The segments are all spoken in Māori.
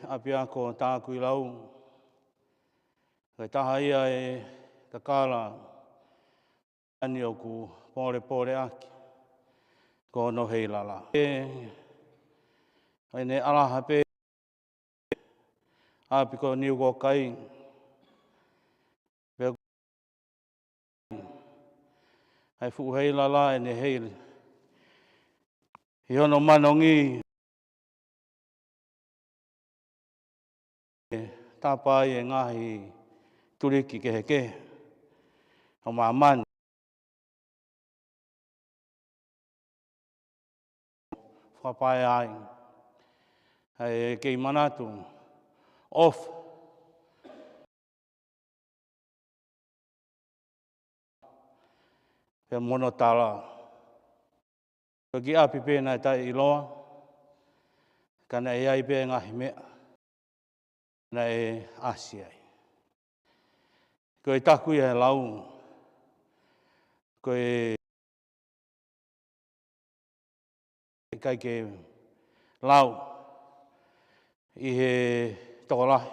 Apia ko tāku I lau. Kai taha ia e kakala ani o ku pore aki. Ko no hei lala. Ai ne alaha pe api ko niu ko kai. Ai fu hei lala e ne hei. I hono manongi. Tāpai e ngahi turiki ke heke. O māmani. Whapai ai. Ai kei manatu. Off. Pea mono tala. Ko ki api pēnā e tai iloa. Kana e ai pē ngahi mea. Na e asi ai. Ko e taku ia e lau. Ko e kai ke lau. I he tokolahi.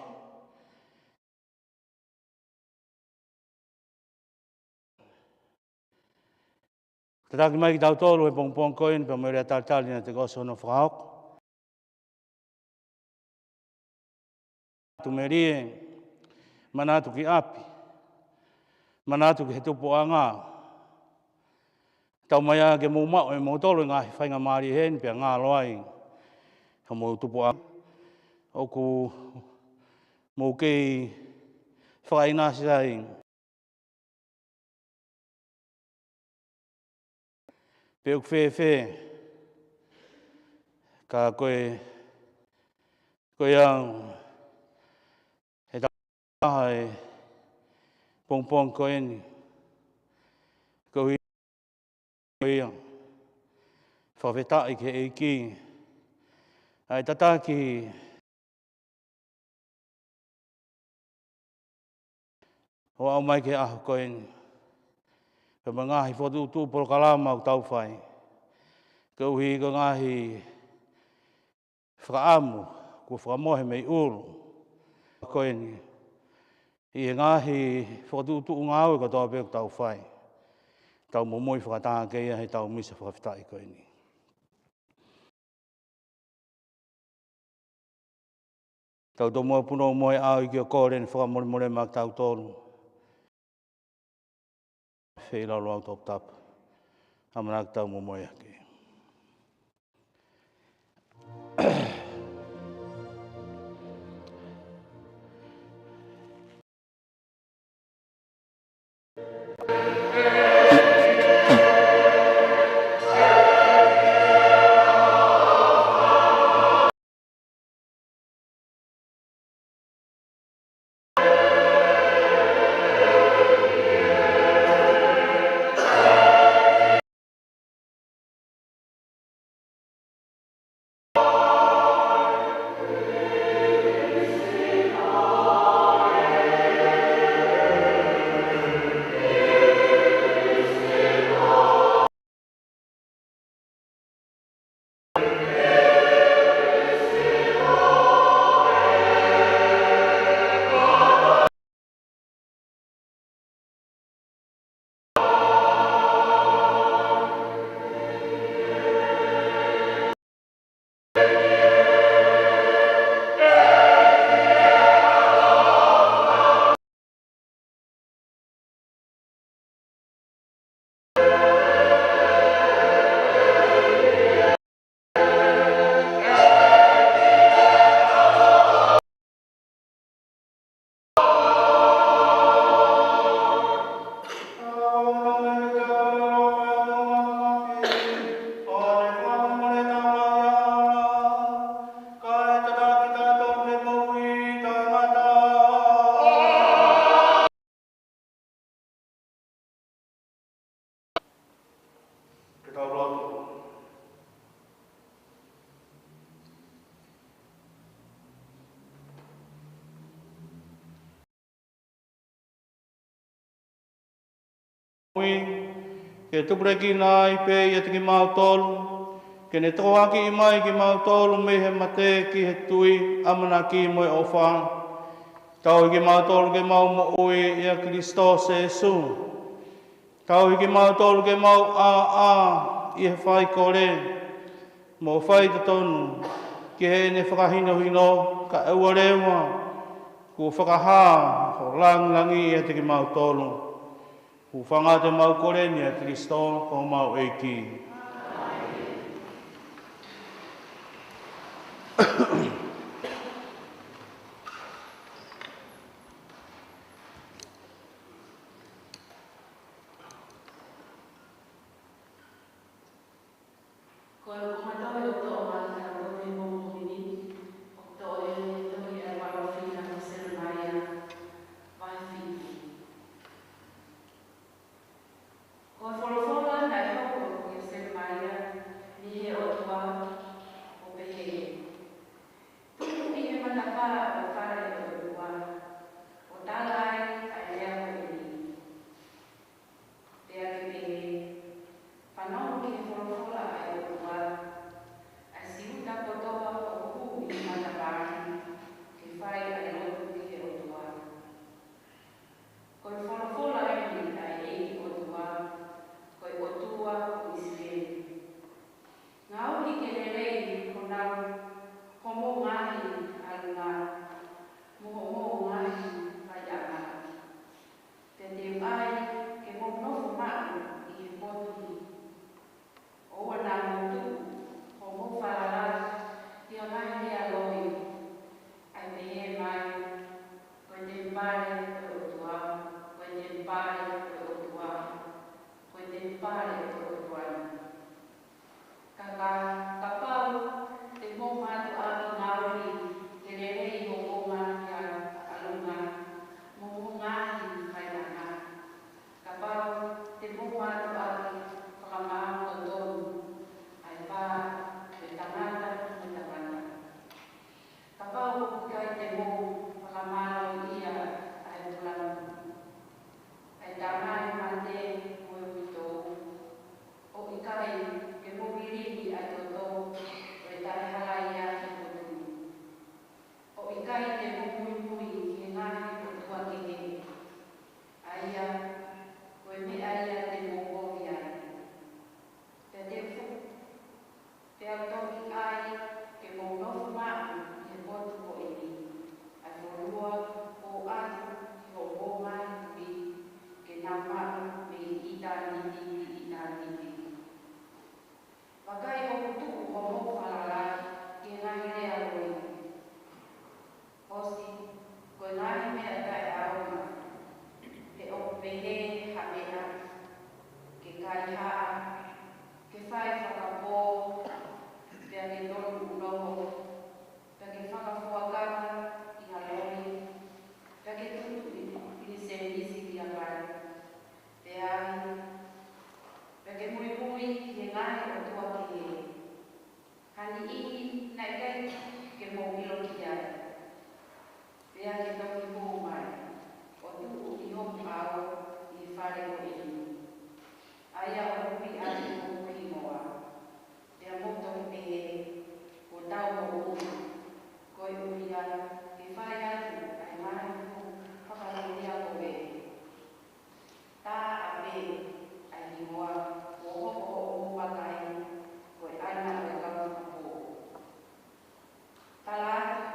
Te taki mai ki tau tolu e pongpong koin, pe mo rea talitali na te goso no whakaok. Tu merie, manatu ki api. Manatu ki he tupo a ngā. Tau mai a ke mou mao e mou tolu ngā whainga maari hen, pe ngā loai. Ka mou tupo a. Oku mou kei whakainasi ai. Pe uk whewhe, ka koe au, he taha e pongpong koeni, ko hui ia, whawhetai ke eiki, ai tataki, ho au mai ke aho koeni, pe ma ngahi whotu utu polo kalama au tau whai, ko hui ko ngahi whakaamu, ko whakamohe mei uru, koeni, I ngahi whakatu utu ngā au ko toa pēku tau whai, tau momoi whakataha keia he tau misa whakawhitai koeni. Tau tō mua puno moe au I ki o kōren whakamore mak tau tōru. Whēlau lau tōp tapa. Hamanak tau moe ake. Ke tupreki nā i pē i ati ki mautolu, ke ne toaki i mai ki mautolu me he mate ki he tui amana ki moe o wha. Tau i ki mautolu ke mau mo ui i a Christos Jesu. Tau i ki mautolu ke mau i he whai kore, mo whai te tonu, ki he ne whakahino hino ka eua rewa, ku whakahā ho langi i ati ki mautolu. Ku whanga te mau kore ni a Kristo ko mau eiki. Tala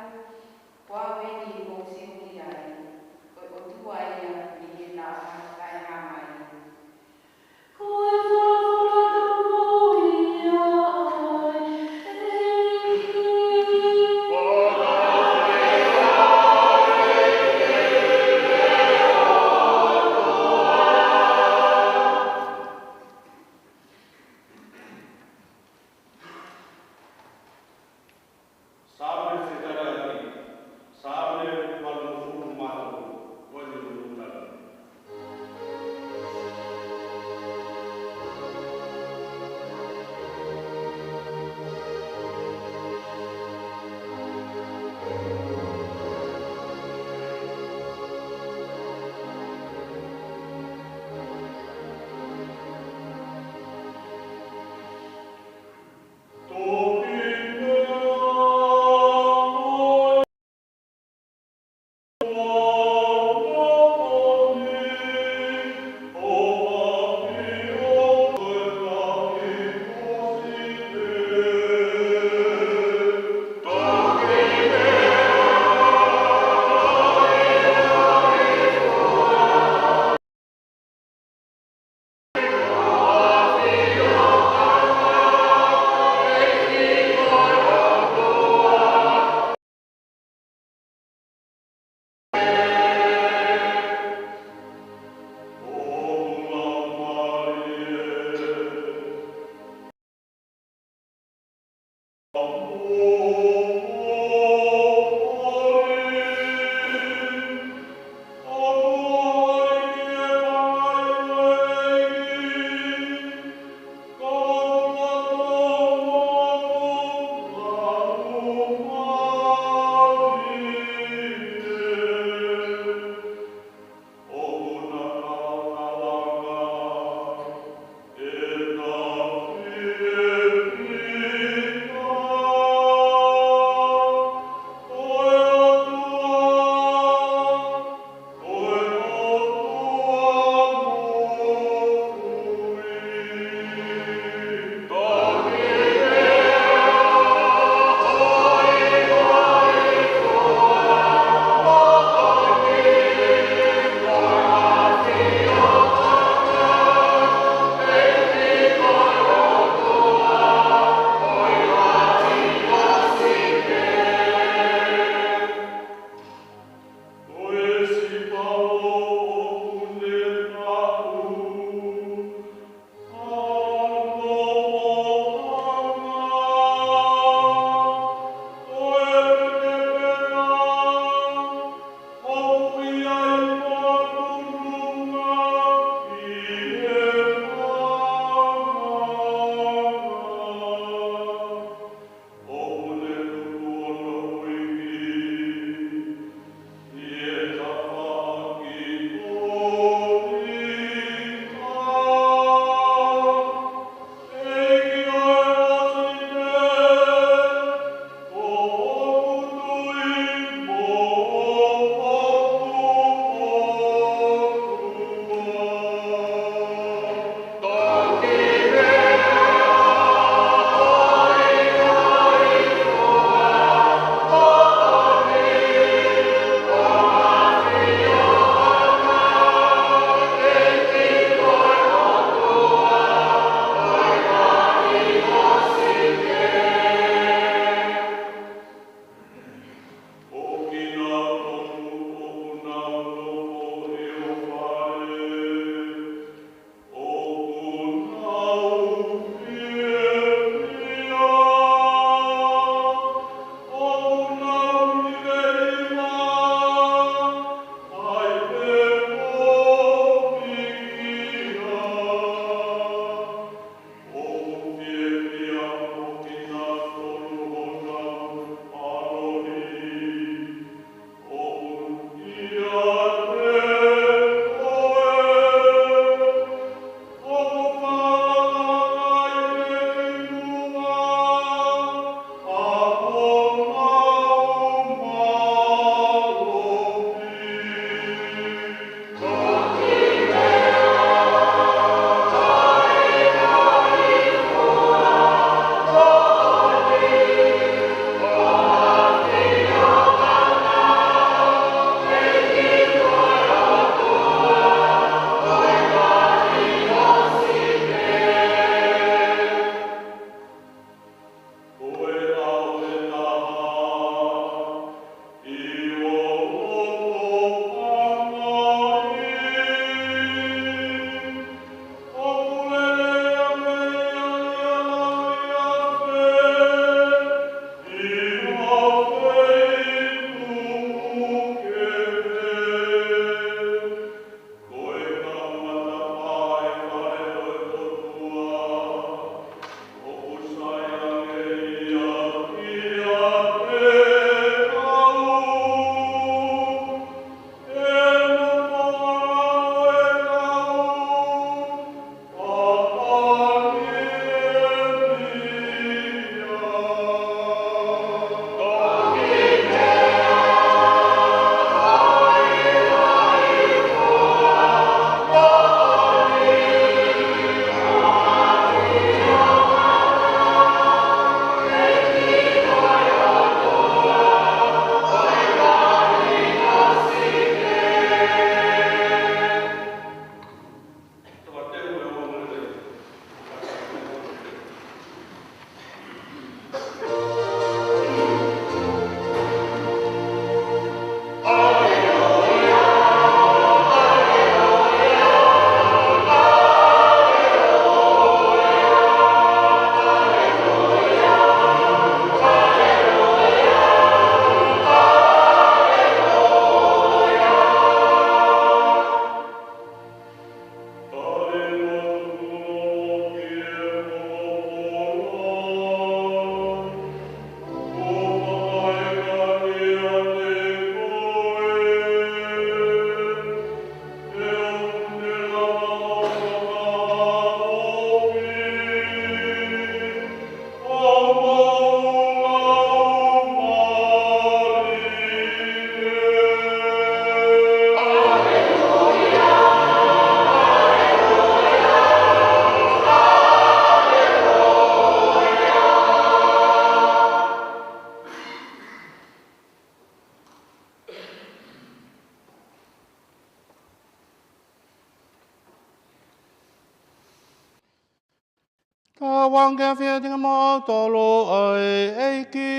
Ta wang kia fia tinga mo tolo ai eiki.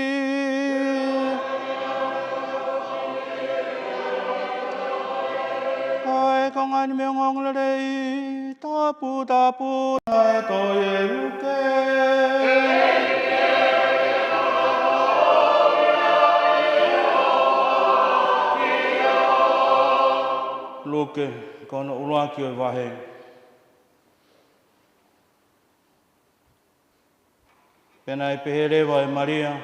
Ai kongai ni meongong le rei, tapu na toye luke. Luke, kono uluaki oi wahe. Pena i pehere wa e Maria.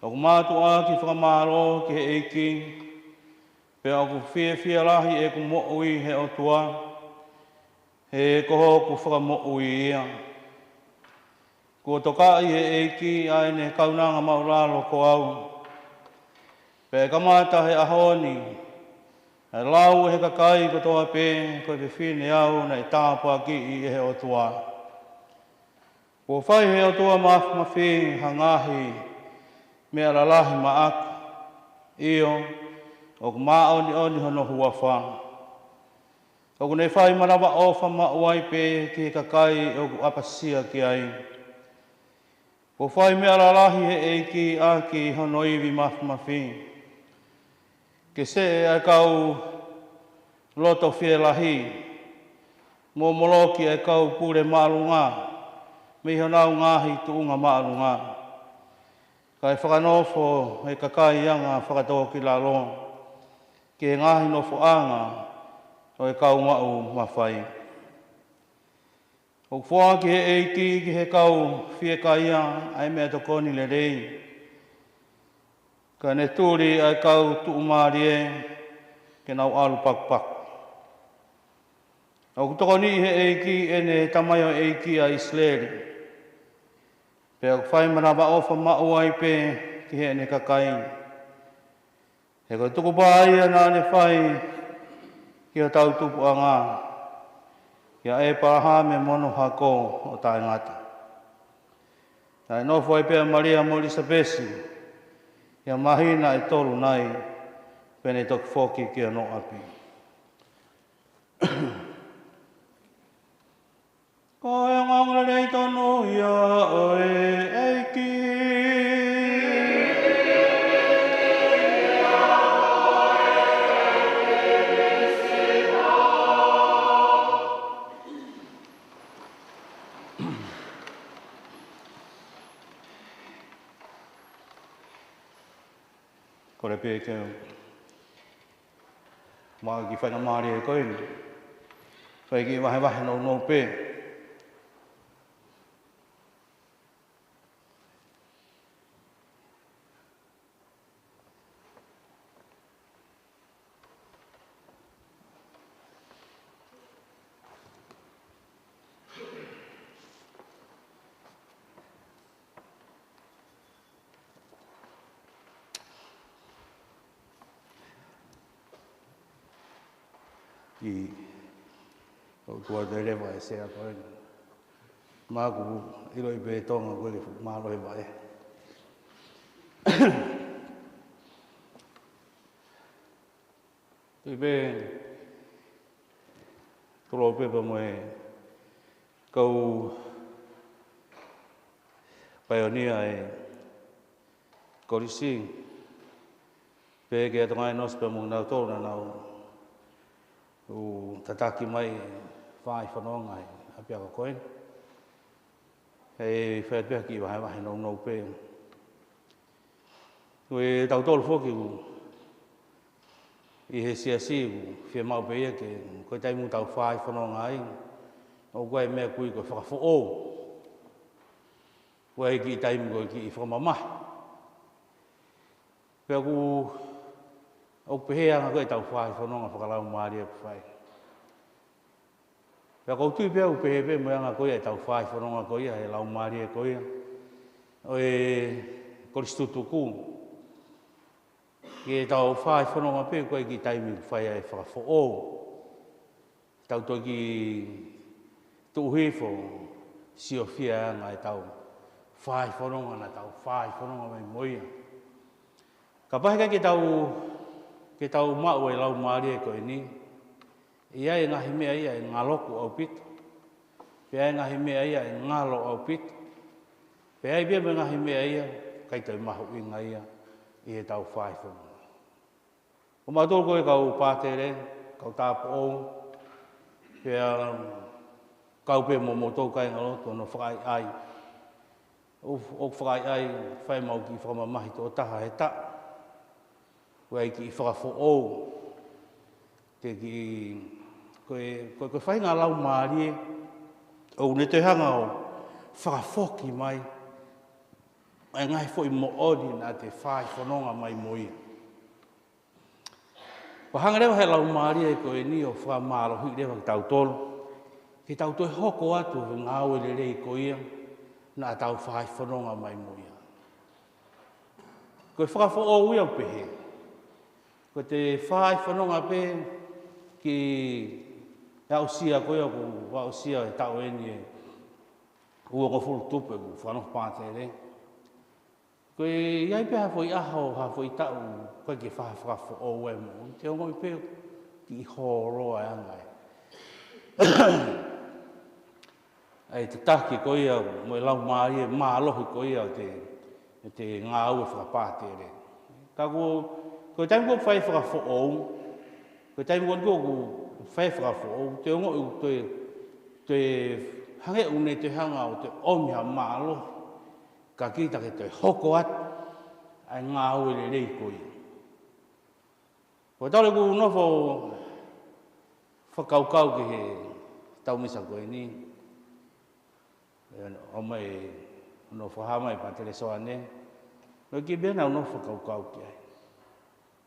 Oku mātua ki whakamaro ki he eiki. Pea oku fia lahi e ku mo'ui he o tua. He koho ku whakamo'ui ia. Kua toka i he eiki ai ne kaunanga mauralo ko au. Pea kamata he ahoni. He lau he kakai ko toa pe ko te whine au na i tāpua ki i he o tua. Ko whai he o tua mawhi hangahi mea lalahi maaki. Io, o ku maoni oni hono hua wha. O ku nei whai marawa o wha mauai pe ki he kakai o ku apasia ki ai. Ko whai mea lalahi he eiki a ki hono iwi mawhi. Ke se e a kau loto whie lahi. Mō moloki e kau pure maalunga. Me honau ngahi tuunga maalunga. Kai whakanofo he kakai anga whakatoa ki lalo. Ke ngahi nofo anga o e kau ngau mawhai. O whoa ki he eiki ki he kau whie kaia ai mea tokoni le rei. Ka ne tūri ai kau tuumari e ke nau alu pakpak. O kutokoni he eiki e ne tamayo eiki a Isleri. Pea whai manawa ofa mau ai pe ki he ne kakai. He koe tuku pāia nā ne whai ki a tau tupu a ngā. Kia e paraha me mono hako o tae ngata. Nai nofo ai pea Maria mo Elisabesi. Kia mahina e tolu nai pene toki whoki ki a no api. Ko e ngangre rei tonu ia oe eiki. Kore pē keu. Maa ki whainga maari e koe ni. Whai ki wahe no pē. I o kua te rewa e sea koe. Māku ilo i pē tonga koe ke mālo e wae. I pē tolo pepa mo e kau paionia e korisi. Pē ke atonga e nospa mo nau tōna nau o tataki mai whai whanonga e apia ka koe. Hei whaetua ki wahe no pē. Koe tau tolu whoki i he siasi whia mau pe ia ke koe taimu tau whai whanonga ai. O koe mea kui koe whakafo o. Koe ki taimu koe ki i whakamamahi. Pea ku o pehea nga koe tau whai whanonga whakalau maari e whai. Pea kou tui pea u pehe mo anga koe e tau whai whanonga koe ia, e lau maari e koe ia. O e koristutu ku. Ke tau whai whanonga pe koe ki taimi whai e whakafo o. Tau toi ki tuuhifo sio whia anga e tau whai whanonga na tau whai whanonga mai moia. Ka pahika ke tau mau e lau maari e koe ni. Ia e ngahi mea ia e ngā loku au pitu. Pea ngahi mea ia e ngalo au pit. Pea i bia me ngahi mea ia, kai tau mahu inga ia, i he tau whaiwhunga. O mātou koe kau pātere, kau tāpo ou, pea kau pe mo motou kai ngalo, tono whakai ai. O whakai ai, whai mau ki whamamahi tō taha he ta. Koe ai ki whakafo ou, te ki koe whai ngā lau mārie, o ne te hanga o whakafoki mai, ai ngai fo i mo odi nā te whai whanonga mai moi. Pahanga rewa he lau mārie koe ni o whamaro hui rewa ki tau tolo. Ki tau toi hoko atu he ngā ue le rei ko ia, nā tau whai whanonga mai moi. Koe whakafo o ui au pehe. Ko te whai whanonga pe ki ausia koe aku ausia e tau eni e ua ko furu tupe ku whanoh pātere. Koe iai pe hafo i aho, hafo i tau koe ki whakafo o ue mo. Te ongo i pe ki horoa e angai. Ai te taki koe au, mo e lau maari e mālohi koe au te ngā ue whakapātere. Ka koe taimu ko whai whakafo ou, koe taimu ko whai whakafo ou, te ongo i te hange une te hanga o te omia mālohi. Ka kita ke te hoko atu, ai ngā ue le rei koe. Ko tau ku nofo whakaukau ki he taumisa koe ni. O mai nofo hamai pātere soa ne. Koe ki bena o nofo whakaukau ki ai.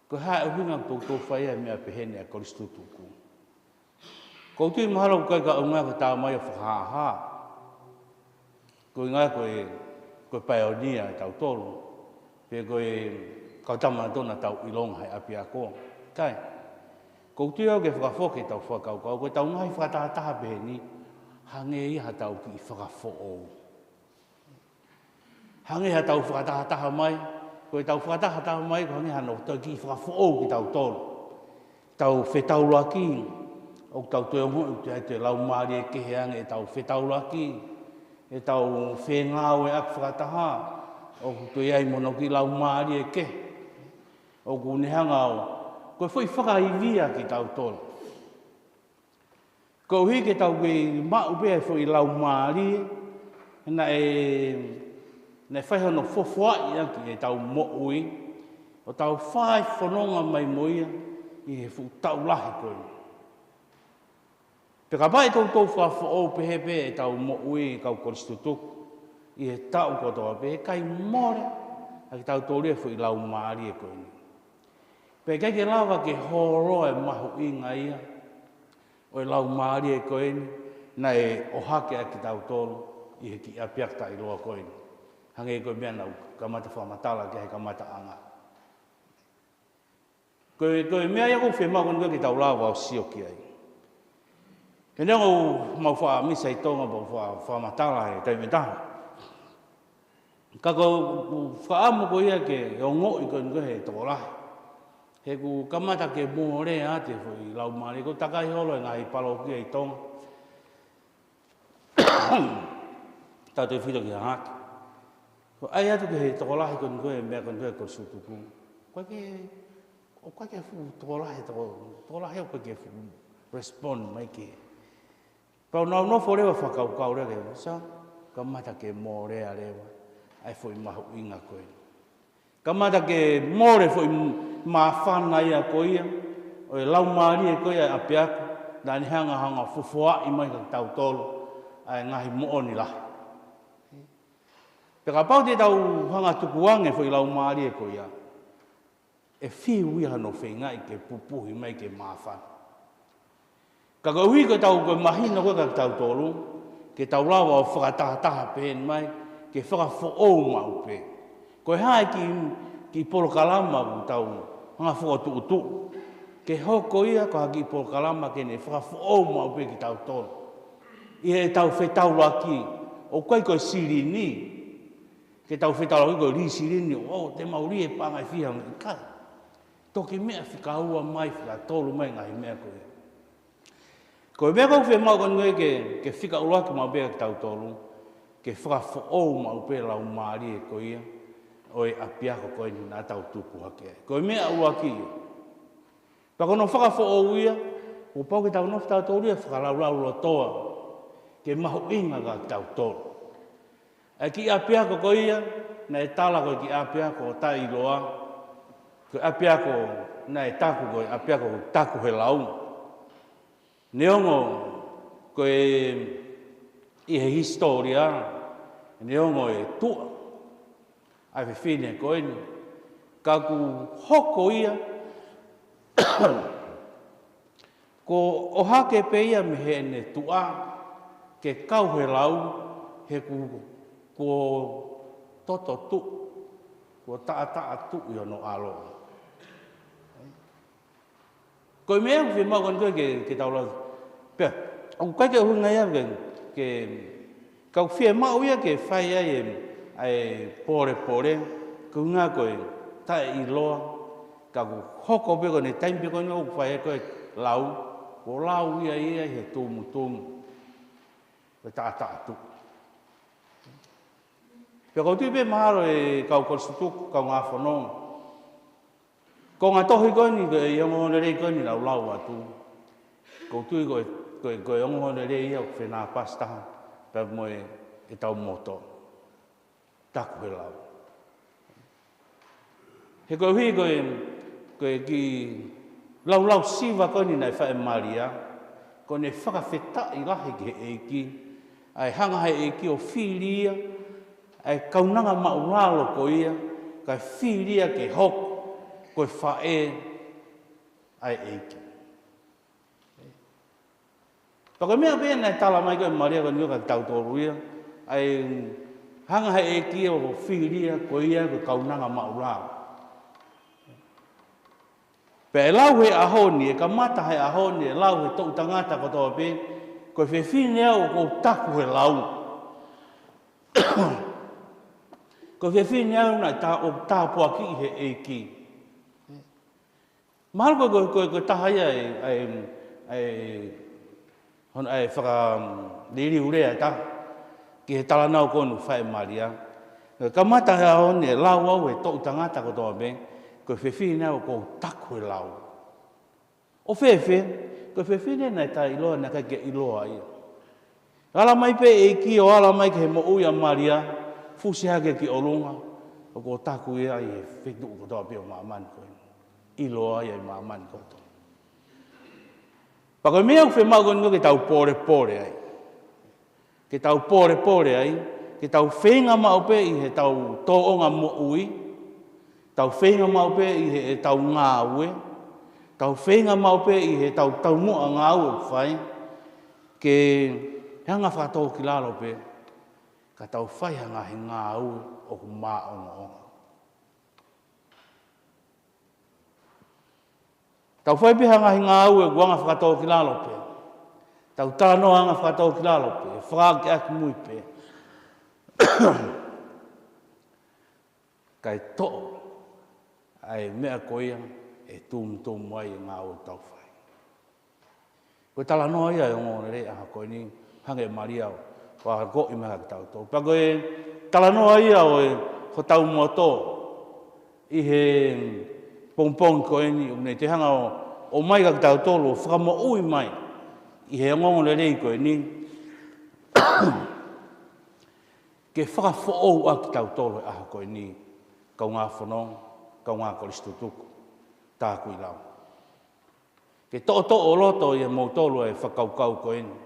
Ko hae uhinga tō whaia mea pehene a koristutuku. Ko tui mahalo koe ka unga ka tā mai o whakaha. Ko inga koe paionia e tau tolu. Pe koe kau tamana tōna tau ilonga hai api a koa. Kai, ko tui au ke whakafoke tau whakaukau. Koe tau ngai whakataha peheni. Hange iha tau ki whakafo ou. Hange iha tau whakataha mai. Koe tau whakataha mai, ko hange hano tau ki whakafo ou ki tau tolu. Tau whetauloa ki. O tau tue ongo i te lau maari e keheange e tau whetauloa ki. E tau whengāo e ak whakataha. O tue iai mono ki lau maari e ke. O ku nehanga o. Koe whai whakaivia ki tau tolu. Ko hi ke tau ke mau pēr fo i lau maari, na whai hono whawhai aki e tau mo'ui, o tau whai whanonga mai moia i he fu tau lahi koe. Peka pai tau tau whawhao pehepe e tau mo'ui kau koristutuku, i he tau kotoa pe, kai more, a ki tau tōria fo i lau maari e koe. Peka ke lawa ke horoa e mahu inga ia, o e lau maari e koe ni, na e ohake a ki tau tolu, i he ki apiakta i loa koe ni. Hange koe mea nau kamata whamatala ki he kamata anga. Koe mea ia kou whemau koe ki tau lawa o sio ki ai. E nea kou mau wha misa i tonga mau whamatala he tai me taha. Ka kou whaamu koe ia ke o ngoi koe he toko lahi. He ku kamata ke mōre a te hui lau maari, ko takai holo e ngahi palo kia i tonga. Tau te whito ki hangaki. Ko ai atu ke he tokolahi kon koe mea kon koe ko sutuku. Koe ke fu tokolahi o koe ke fu respond mai ke. Pau nau nofo rewa whakaukau rewa, sa kamata ke mōre a rewa, ai fo i mahu inga koe. Kamata ke mōre fo i mawhana ia ko ia, o e lau maari e ko ia apiaku, na ni hanga fufuai mai ka tau tolu, ai ngahi mooni lahi. Peka pau te tau hanga tukuange fo i lau maari e ko ia, e whiu iha no whengai ke pupuhi mai ke mawhana. Ka hui ko tau koe mahina koe ka tau tolu, ke tau lawa o whakataha pehen mai, ke whakafo ou mau pe. Koe hae ki polo kalama ku tau hanga whakatuutu. Ke hoko ia ko haki polo kalama ke ne whakafo ou mau pe ki tau tolu. I he tau whetauloa ki, o koe sirini, ke tau whetauloa ki koe ri sirini, o te mauri e pangai whihang i kai. Toki mea whikaua mai whika tolu mai ngahi mea koe. Ko mea kau whi mau koe ke whika ula ki mau bea ki tau tolu. Ke whakawhoou mau pe lau maari e ko ia. Oi apia ko koe ni nā tau tupu hake. Ko mea ula ki ia. Pakono whakawhoou ia. O pau ki tau nofu tau tolu ia whakalau lo toa. Ke mahu inga ka tau tolu. E ki apia ko koe ia. Na e tala koe ki apia ko ta iloa. Ko apia ko na e taku koe apia ko taku he lau. Neongo koe i he historia, neongo e tua. Ai whiwhine koe ni. Ka ku hoko ia. Ko o hake pe ia me he ne tua. Ke kau he lau. He ko toto tu. Ko taa tu i ono alo. Koe mea whi mau koe ke tau lau. Pea, au kai ke hunga ia ke kau whia mau ia ke whai ai pore, ko ngā koe tae i loa, ka ku hoko pe koe ne taimpe koe ngā whai koe lau, ko lau ia he tumu, koe taa tu. Pea kau tui pe maharo e kau korsutuk, kau ngā whanong. Ko ngā tohi koe ni, koe iongo rei koe ni lau atu. Ko tui koe ongo rei ia ko whenā pastaha. Pea moe e tau moto. Taku he lau. He koe hui koe ki lau siwa koe ni nai whae maria. Ko ne whakawheta i lahi ki he eiki. Ai hanga he eiki o whiria. Ai kaunanga mauralo ko ia. Kai whiria ke hoko. Koe whae ai eiki. Paka mea pēr nei tala mai koe maria koe nio ka tau tōru ia. Ai hanga hei eiki o whiria koe ia koe kaunanga maurao. Pea e lau he ahoni, e ka mata he ahoni, e lau he tau tangata kotoa pē. Koe whewhine au ko taku he lau. Koe whewhine au nai o tāpua ki he eiki. Mahalo koe tahai ai whaka liri urea ta. Ki he talanau konu whae maria. Ka mata hea hone e lau au e tau tangata kotoa me. Koe whewhine au ko taku e lau. O koe whewhine nai ta iloa na kai ke iloa ia. Ala mai pe e ki o ala mai ke he mo uia maria. Fusi hake ki olunga. O ko taku ia i he whetu kotoa pe o maaman koe. Iloa ia i maaman koto. Pako mea uwhe mau koe ke tau pore ai. Ke tau pore ai. Ke tau whenga mau pe i he tau tōonga mo ui. Tau whenga mau pe i he tau ngā ue. Tau whenga mau pe i he tau mua ngā ue whai. Ke hanga whakatō ki lalo pe. Ka tau whai hanga he ngā ue o ku mā onga. Tau whai pe hanga hi ngā ue guanga whakatau ki lalo pe. Tau tāno hanga whakatau ki lalo pe. Whaka aki mui pe. Kai tō. Ai mea koia e tūmu ai ngā ue tau whai. Koe tala noa ia e ngōna re aha koe ni hange maria o. Waka ko i mea ki tau tō. Pa koe tala noa ia o e ho tau mua tō. I he pongpong koe ni, nei te hanga o mai ka tau tōlu, o whakamo ui mai, i he ngongo le rei koe ni. Ke whakawhoou a ki tau tōlu e aha koe ni, kau ngā whanong, kau ngā koristutuku, tāku i lau. Ke tō o loto i he mō tōlu e whakaukau koe ni,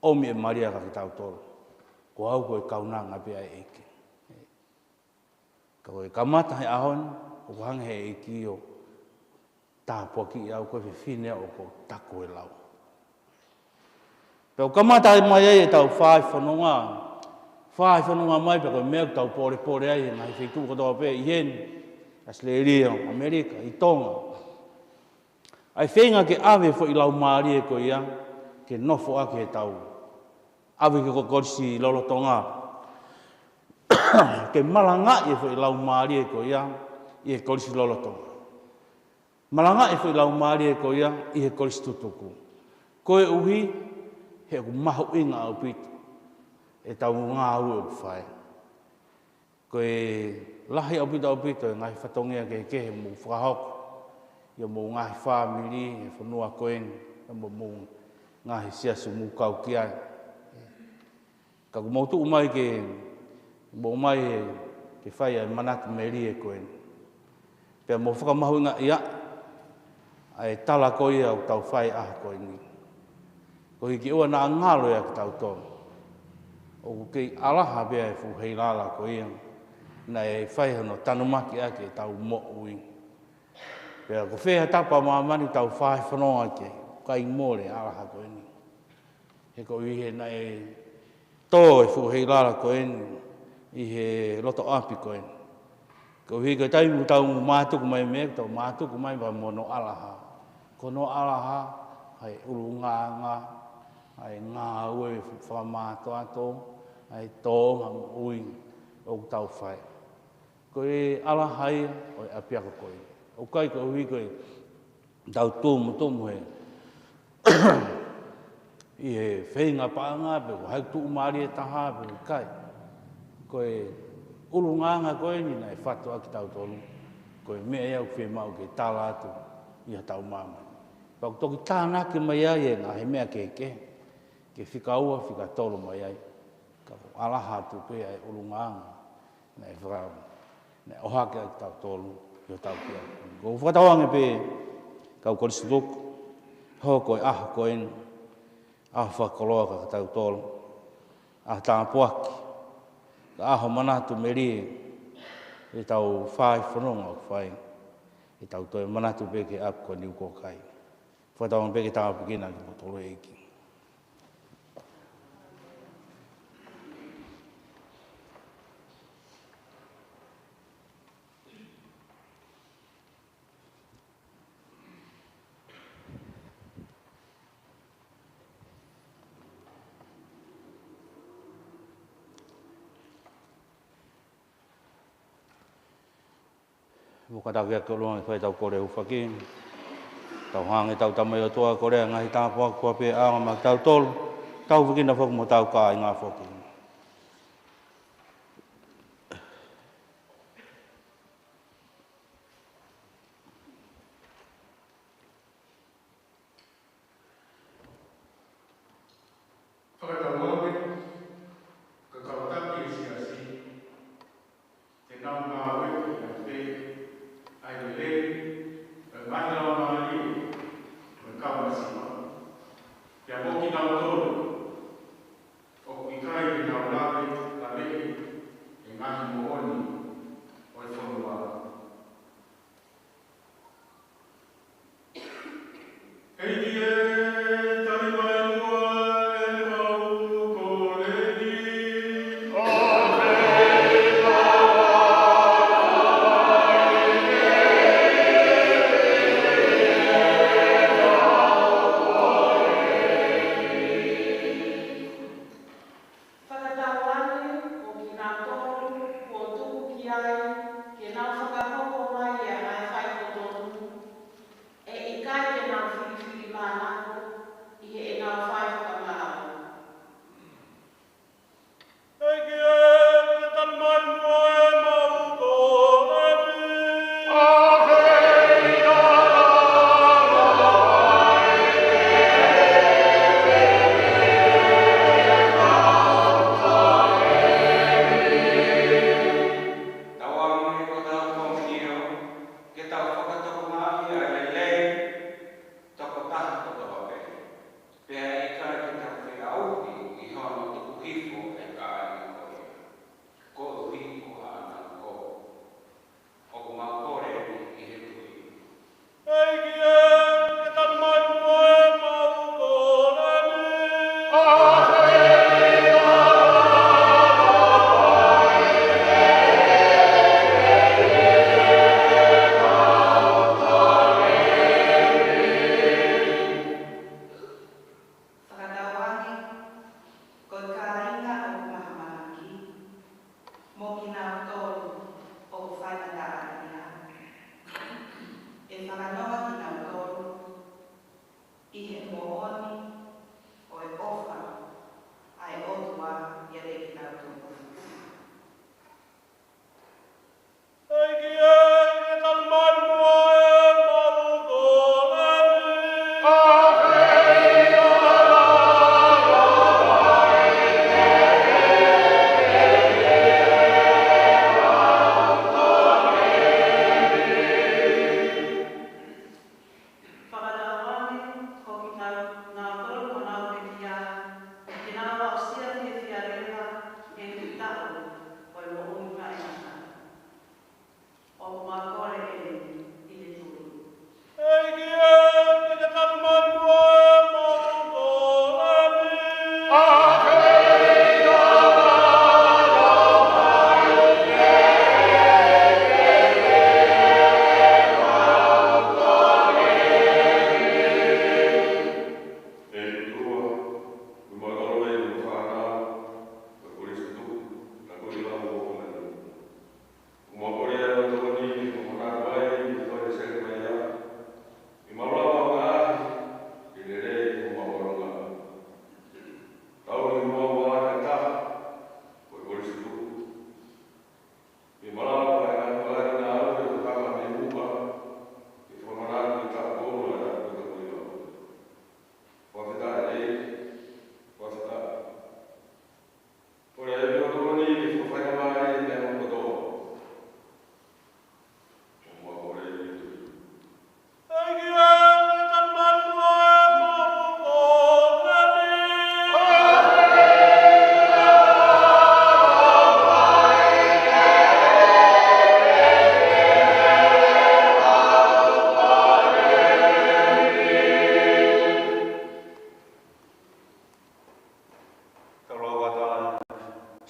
omi e maria ka ki tau tōlu, ko au koe kaunanga pia e eke. Ka koe kamata he ahon, o hange he eki o tāpua ki au koe whiwhine o ko taku e lau. Peo kamata mai ai e tau whai whanonga mai pe koe mea tau pore ai e ngai whitu kotoa pe i hen, Australia, Amerika, i Tonga. Ai whenga ke awe fo i lau maari e koe ia, ke nofo ake he tau. Awe ke kokorisi lolotonga. Ke malanga e fo i lau maari e koe ia, i he korisi lolotonga. Malanga e whi lau maari e ko ia, i he korisi tutuku. Koe uhi, he ku mahu inga au piti. E tau ngā ue u whai. Koe lahi au pito e ngai whatongia ke mō whakahoko. Ia mō ngahi whāmiri, e whanua koeng, ia mō ngahi siasu mō kau ki ai. Ka ku mautu umai ke, mō mai ke whai ai manatu meri e koeng. Pea mō whakamahu inga ia, ai tala koi au tau whai aha koe ni. Ko hiki ua nā ngalo ia ki tau tōna. O ku kei alaha bea e fuhei lala ko ia. Na e whai hano tanumaki ake tau mo ui. Pea ko whea tapa mamani tau whai whanonga ke. Kai mōre alaha ko ini. He ko ihe na e tō e fuhei lala ko ini. I he loto api ko ini. Ko hika taimu tau mātuku mai mea, tau mātuku mai pa mono alaha. Ko no alaha, hai uru ngā, hai ngā ue whamāto ato, hai tō ngam ui o tau whai. Ko e alaha ia, o e apiako koe. O kai ko hika e tau tōmu he. I he whenga paanga, pe ko haik tuu maari e taha, pe ko kai. Ko e uru nganga koe ni na e whatu aki tau tonu. Ko e mea iau whi mau ke tala atu i ha tau mama. Pau toki tāna ke mai ai e ngā he mea ke whikaua, whika tolo mai ai. Ka alaha atu pe ai uru nganga. Na e whakau. Na e oha ke aki tau tolu i ha tau kia. Ko whakatawange pe kau korisi tuku. Ho koe aha koe inu. Aha whakoloa ka tau tolu. Aha tāna puaki. Ka aho manatu meri e tau whai whanonga o whai. E tau toi manatu peke ap ko niu ko kai. Whatawang peke tāma pekina ki potolo eiki. Wukata kia kolonga i whai tau kore ufaki. Tau hangi tau tamai o toa kore ngahi tāpua kua pe aanga mak tau tolu. Tau wikina whaku mo tau kā i ngā whaki. Ia moki tau tolu, o ku i kai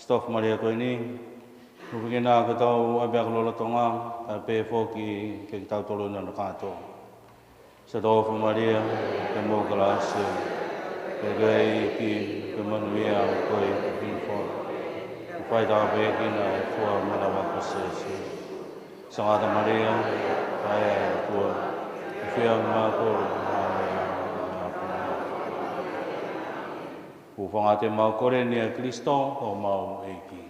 Stof Maria koe ni, upikina ka tau abia kalolo tonga, a pe foki ke tau tolo na kato. Sa Stof Maria, ke mo gracia, ke gai ki ke manuia koe pinfo. Pai da be kina fua malawa kasese. Sangata Maria, pai tua, fia ma ko. Ufanga te mau kore ni a Kristo o mau eiki.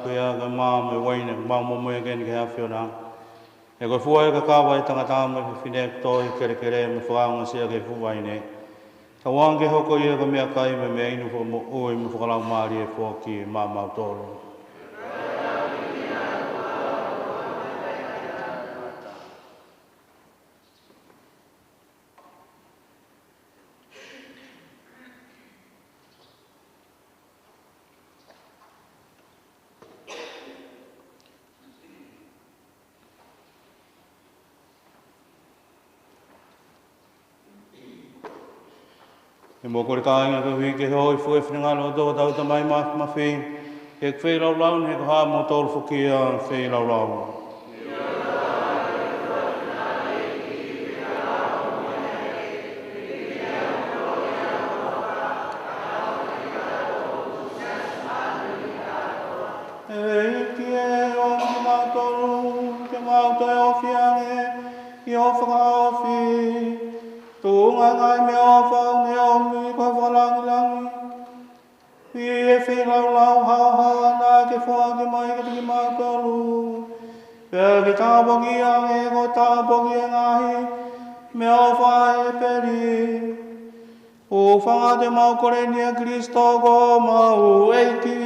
Kuia ka mā me waine, mā momo e keni ke hawhio nā. E koe fua e ka kāwa e tangata me whine tō i kere kere me whaanga sia ke fuwaine. Tawange hoko ia ka mea kai me mea inu fo mo oi mo whakalau maari e fōki mā mautoro. E mō kore kāinga ka hui ke hoi fue whenengalo tō tau ta mai ma whi. He kwhi lau lau he ka hā mō tōru whuki a whi lau lau. E ki e o ki mau tōru, ke mau toi o whiange, i o whakawhi. Tūnga ngai me o whau ne o mui koe whalangi langi. I e whi lau lau hau hau ana ke whaaki mai ke tiki mau tolu. Pea ki tāpongi ange ko tāpongi e ngahi. Me o whae e peri. O whanga te mau kore nia Kristo ko mau eiki.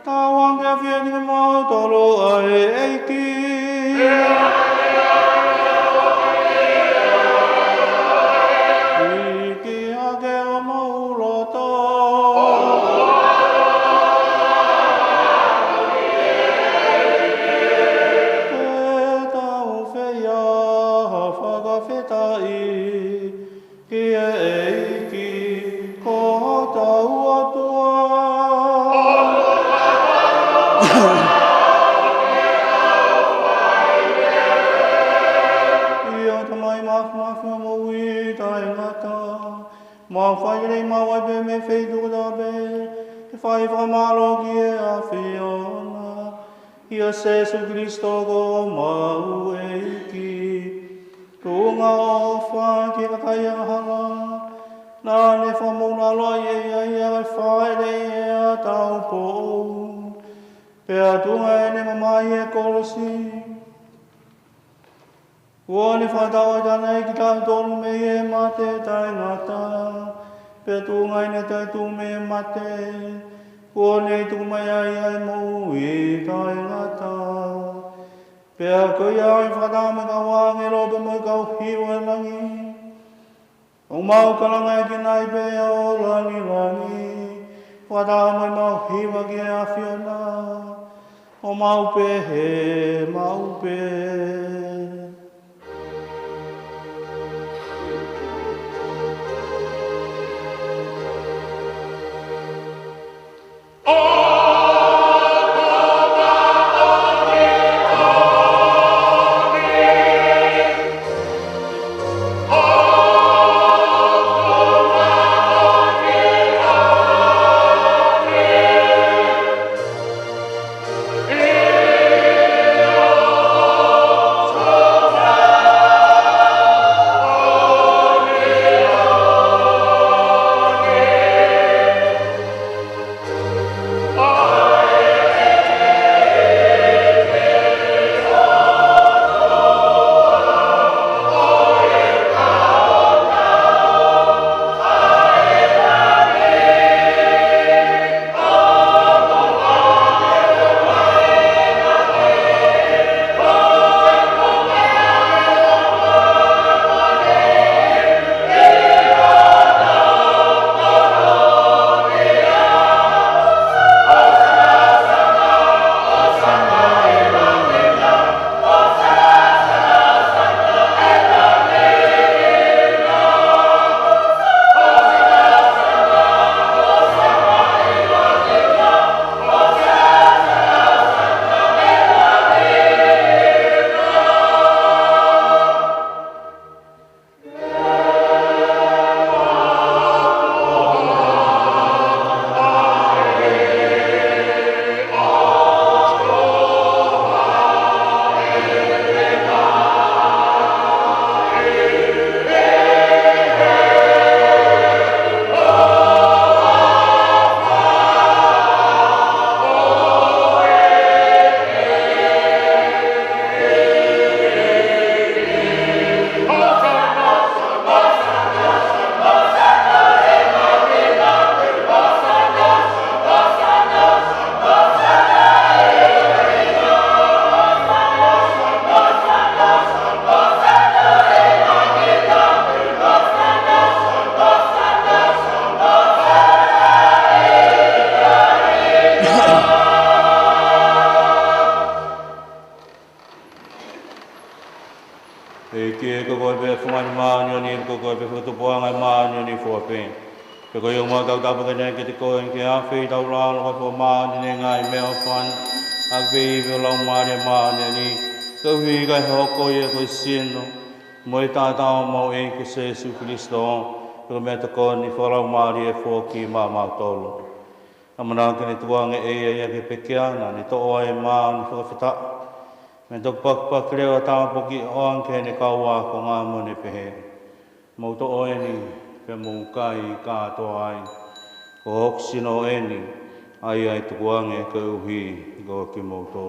Tāwange a whia ni mau tolu a e eiki. Ma whai rei ma wai pe me whei tuku tā pe, te whai whamalo ki e a whiona. Ia Sesu Christo ko mau e ki. Tūnga o whai ki ka kai a hala. Nā ne whamona loi e ia ia kai whai rei e a tau po. Pea tūnga e ne mamai e korosi. Ua ni whātau ai tāna e ki tāu tōru me e mate tai ngata. Pea tūngai ne tai tū me e mate. Ua nei tū mai ai ai mou i tai ngata. Pea koi ai whātau me ka wānge rope mo i kau hiu e langi. O mau kalanga e ki nai pe o langi langi. Whātau mai mau hiwa ki e a whiona. O mau pe he mau pe. e ko ko be funga ma ni ko ko be ko po nga ma ni fo pe pe ko yo ma tau ta pa ne ke ko ke a fe tau la lo ko ma ni ngai me o fan a be be lo ma ni ko wi ga ho ko ye ko sin no mo ta ta mo e ke se su Kristo ko me to ko ni fo lo ma ri e fo ki ma tolo amana ke ni tuang e ke pe kia na ni to o e ma ni fo fita me tok pak leo ta poki on ke ne kawa ko nga mo ne pe mo to o ni pe mo kai ka to ai ko oksino eni ai tu wange ko uhi go ki mo to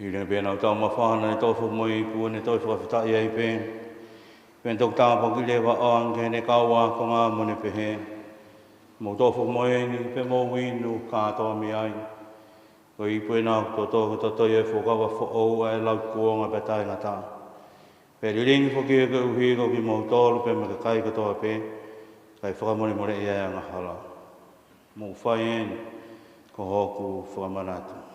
Hile pe na tau mawhana e tofu moi pu ne tofu whawhita i ei pe. Pen tok tā poki lewa on ke ne kaua ko ngā mone pe he. Mo tofu moi ni pe mo winu kātoa mi ai. Ko i pui nā to to toi e whukawa whu e lau kuonga pe tai ngata. Pe riringi poki e ka uhi ko ki mo tolu pe me ka kai katoa pe. Kai whakamone more i ai anga hala. Mo whai eni ko hoku whakamanatu.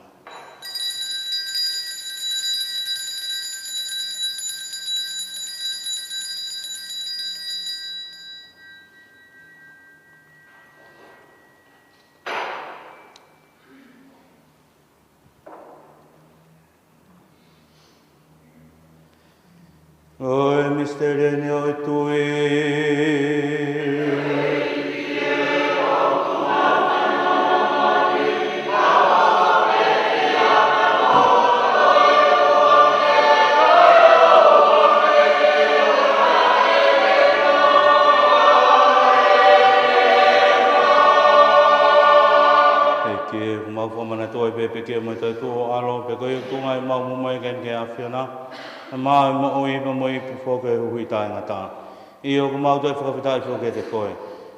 Oi, misterene oi tui. Eke, mau whamana toi pepe ke mai tai tō alo, pe koe tungai mau mumai ken ke awhiana. Mai mo oi mo moi pu foke hui tai ngata. I o ko mau toi whakawhitai foke te koe.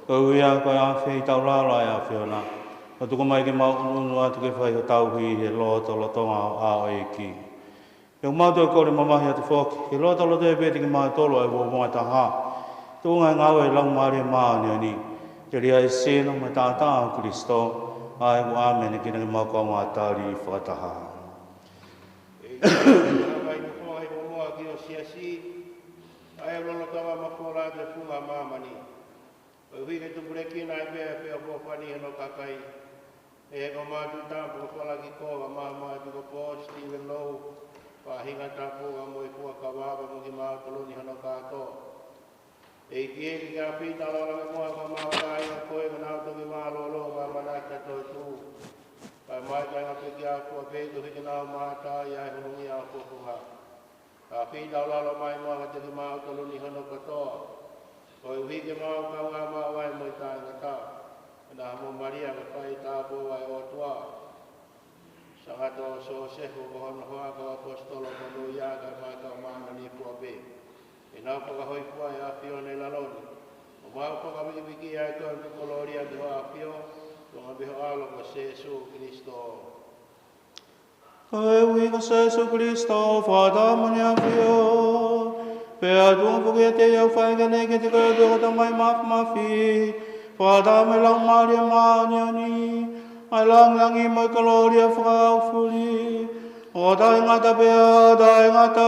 Ko hui a koe a whei tau rāra e a whiona. Ko tuko mai ke mau unu atu ke whai ho tau hui he loto lo tonga a o e ki. Ko mau toi kore mamahi atu foke. He loto lo toi pēti ke mai tolo e wo mua ta ha. Tūngai ngau e lau maare maa ni ani. Te ria e sēna mai tātā o Kristo. Ai o amen ki nake mau kau ngā tāri whakataha. Ai lo tama makora de funga mamani. O wi ke tu breki na be pe o fani no kakai. E ko ma tu ta po ko la ki ko ma tu ko po Steven Low. Pa hinga ta po mo i ko ka wa mo ki ma ko ni no ka to. E ki ga pi ta la mo ko ma ka i ko e na to ki ma lo ma na ta to tu. Pa ma ta na pe ya ko pe to ki na ma ta ya ho ni a ko ko ha. A pi da la mai mo ka te ma ko ni hono ka to. Ko wi ke ma ka wa ma wa mo ta na ta. Na mo Maria ka pai ta po wa o tua. Sa ga to so se ko ko no ha ka apostolo ko do ya ka ma ka ma ni po be. E na ko ka hoi po ya pio ne la loni. O ma ko ka wi ki ya to ko gloria de wa pio. Ko ma be ho alo ko se su Cristo. Koe ui ka Jesu Kristo, whātā mani a whio. Pea tuang puki a te iau whae ka nei ke te koe tuka ta mai mawhi. Whātā me lau maria maani ani. Ai langi mai kaloria whakau furi. O tai ngata pea, tai ngata.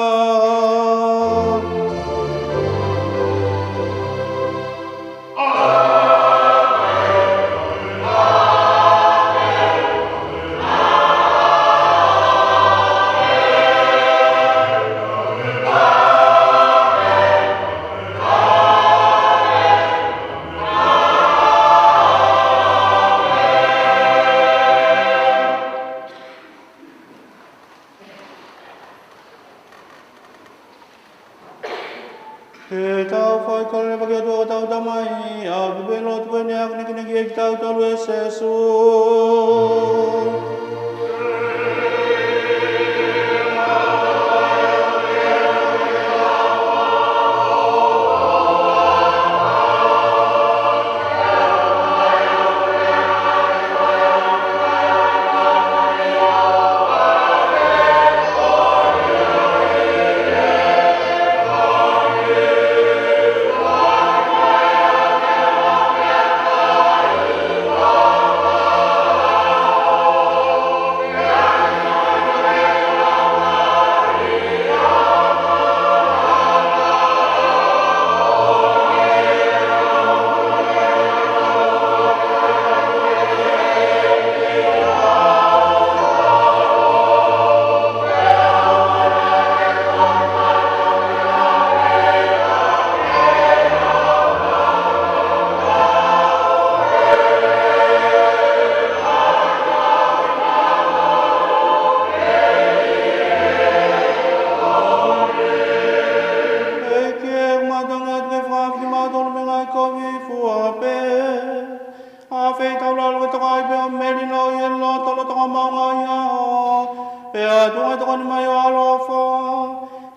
E tau whai kore whaki atua tau tamai, a pipeno tue ne ak neki neki e ki tau talu e Jesu.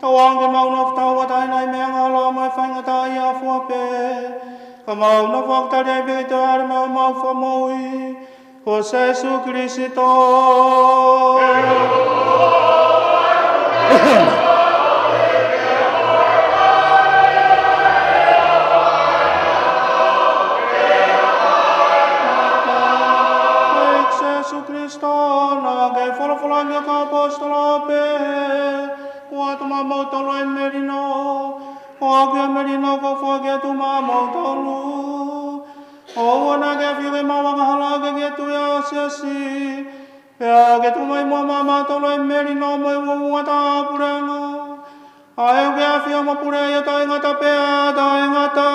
Tawang ke mau nof tau wa tai nai me ngalo mai fai ngata ia fua pe. Ka mau no fok ta dei be to ar mau fa moi. Ho Jesu Cristo. Jesu Cristo na ge fola nge ka apostolo pe. Wa tu ma mo to lo merino. Wa ge merino ko fo ge tu ma mo to lu. O na ge fi ge ma wa hala ge tu ya si. Ya ge tu mai mo ma to lo merino mo wa ta puranga. Ai ge fi mo pure ya ta ngata pe ta ngata.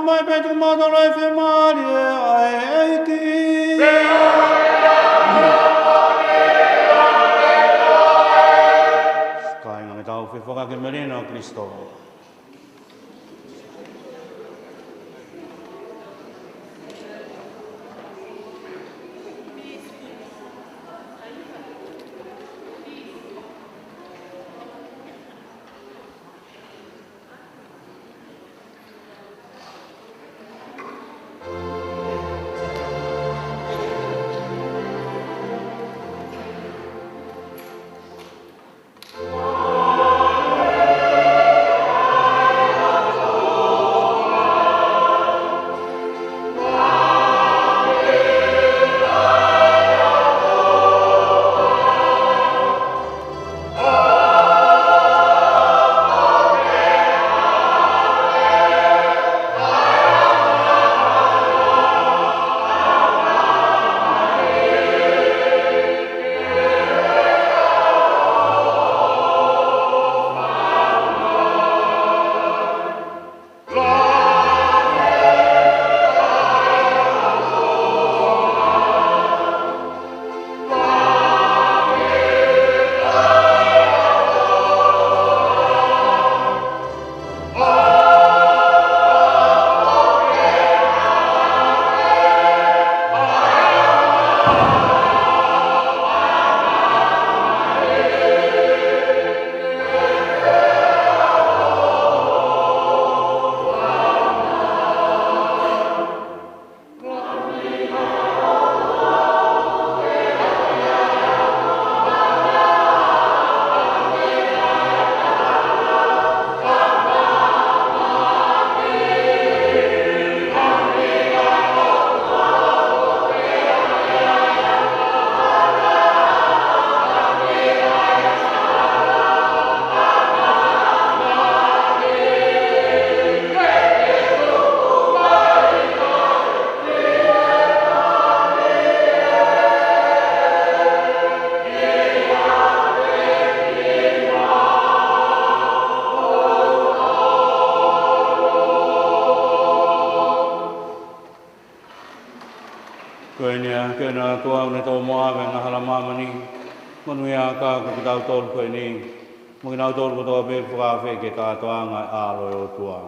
Mai pe tu ma to lo fe marie ai ki. Kai ngai tau fe foka ke merino Cristo. Koenia kena tua ne to mo ave na hala mama ni monu ya ka ko tau tol ko ni mo na tol ko to be fra fe ke ka to nga a lo yo tua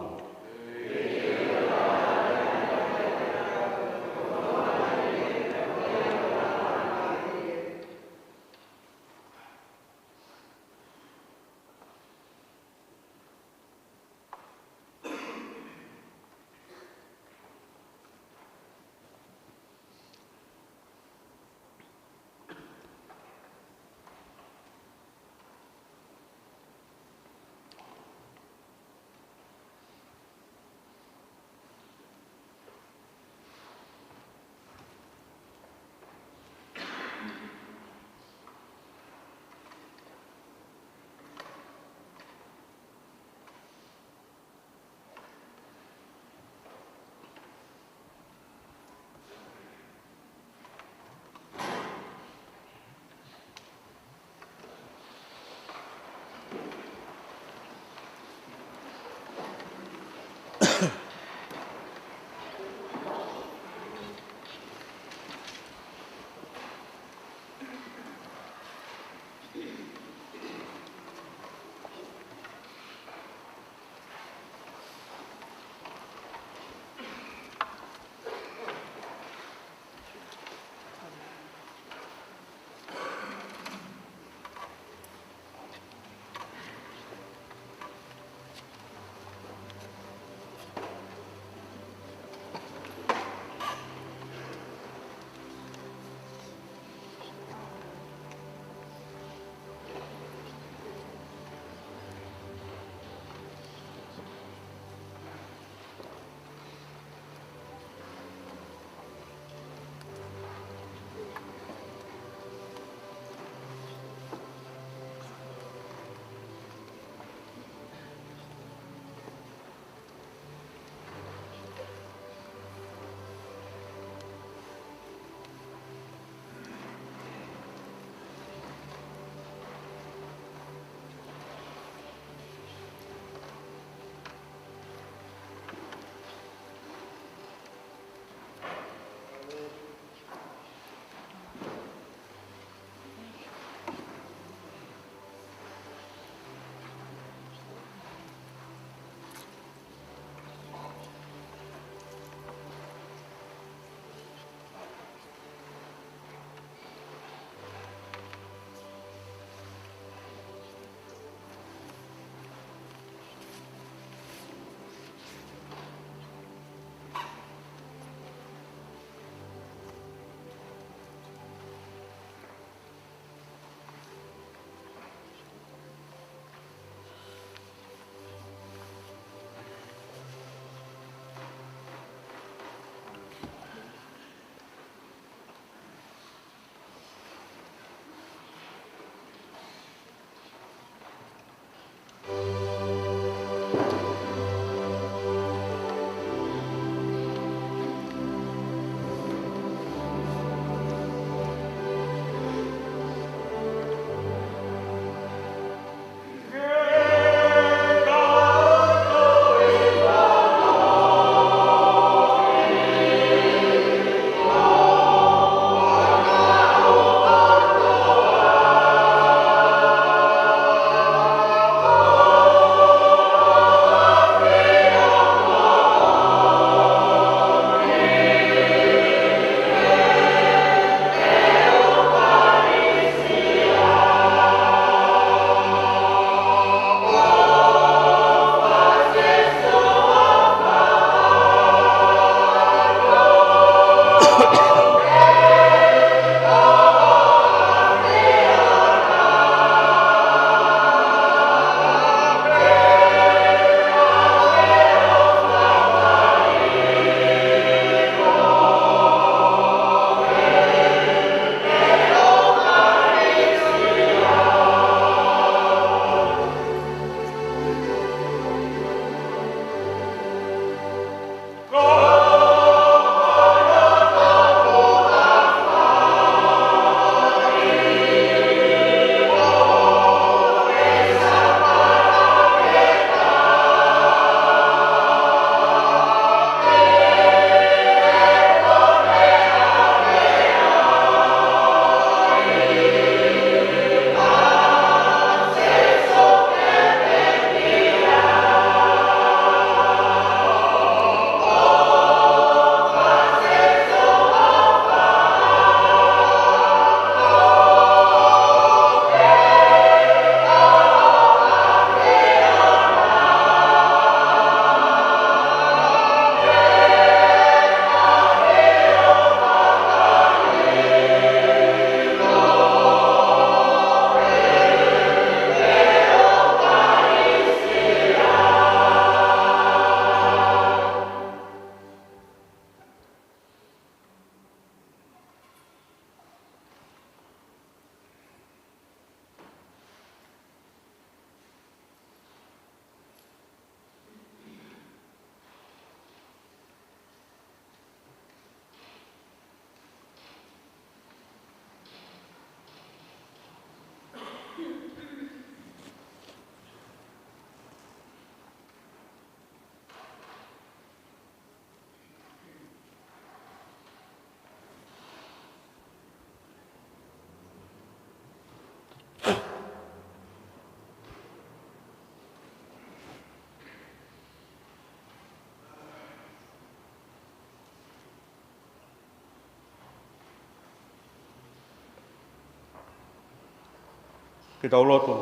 ki tau loto.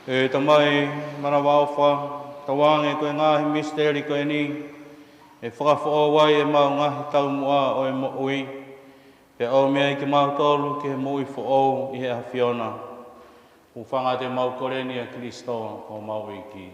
E tamai mana wauwha, tawange koe ngahi misteri koe ni, e whakawha wai e mau ngahi tau mua o e mo ui, pe au mea i ke mau tolu ke mo ui whaou i he hawhiona. U whanga te mau koreni a Kristo o mau i ki.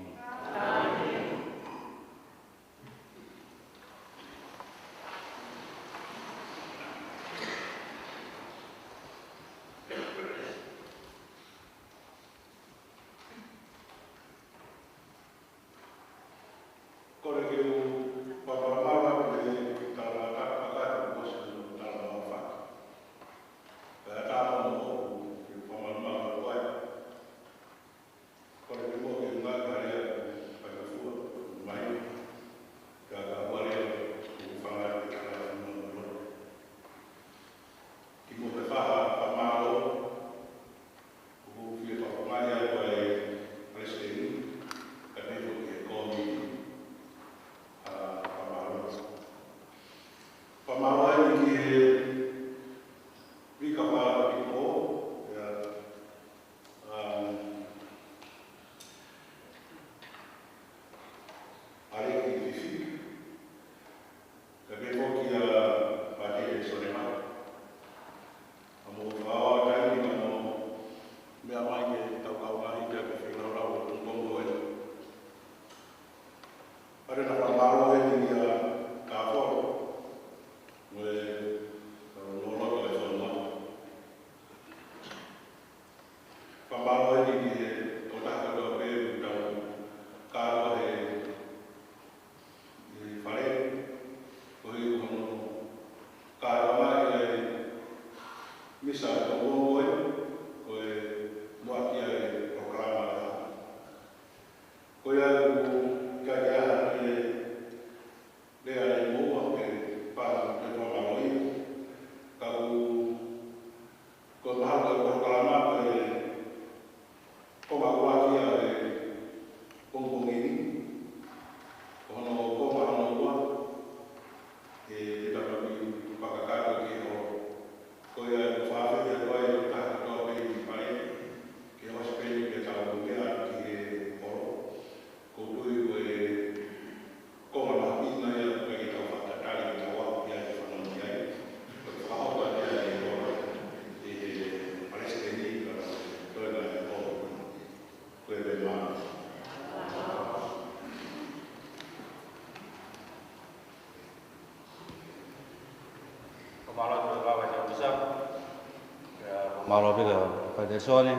Malo pika pai sone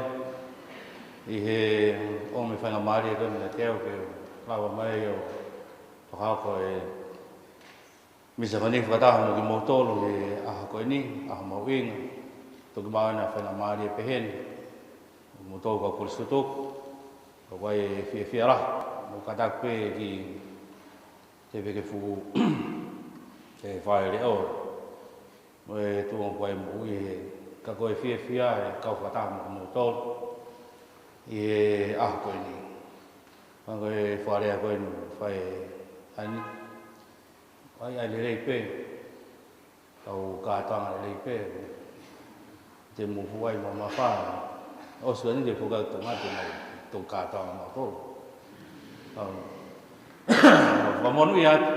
i he o me whanga maari e tonu na teo ke lawa mai o whakako e misa whani whakataha mo ki motolo e aha koe ni, aha mauinga toki maana whanga maari e peheni motolo ka kuristotoku ka wai e whia raha mo katak pe ki te peke fuku te whae re o mo e tuong koe mo ui he ka koe whia e kau whataha mo tolu i e aha koe ni. Whanga e wharea koe ni whae ani. Wai ai le rei pē, tau kātanga le rei pē, te muhu ai ma mawhaa. Osu ani te whukau tō ngate mai tō kātanga ma tolu. Whamonu i atu,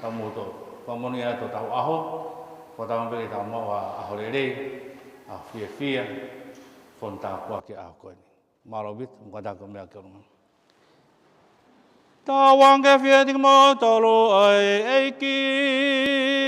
tau mō tolu. Whamonu i atu tau aho, whatanga pere tau maua aho le rei, a whia, whonta kua ki aho koe ni. Malo bit, mkatako mea kia runga. Ta wange whia tiki mō tolu ai eiki.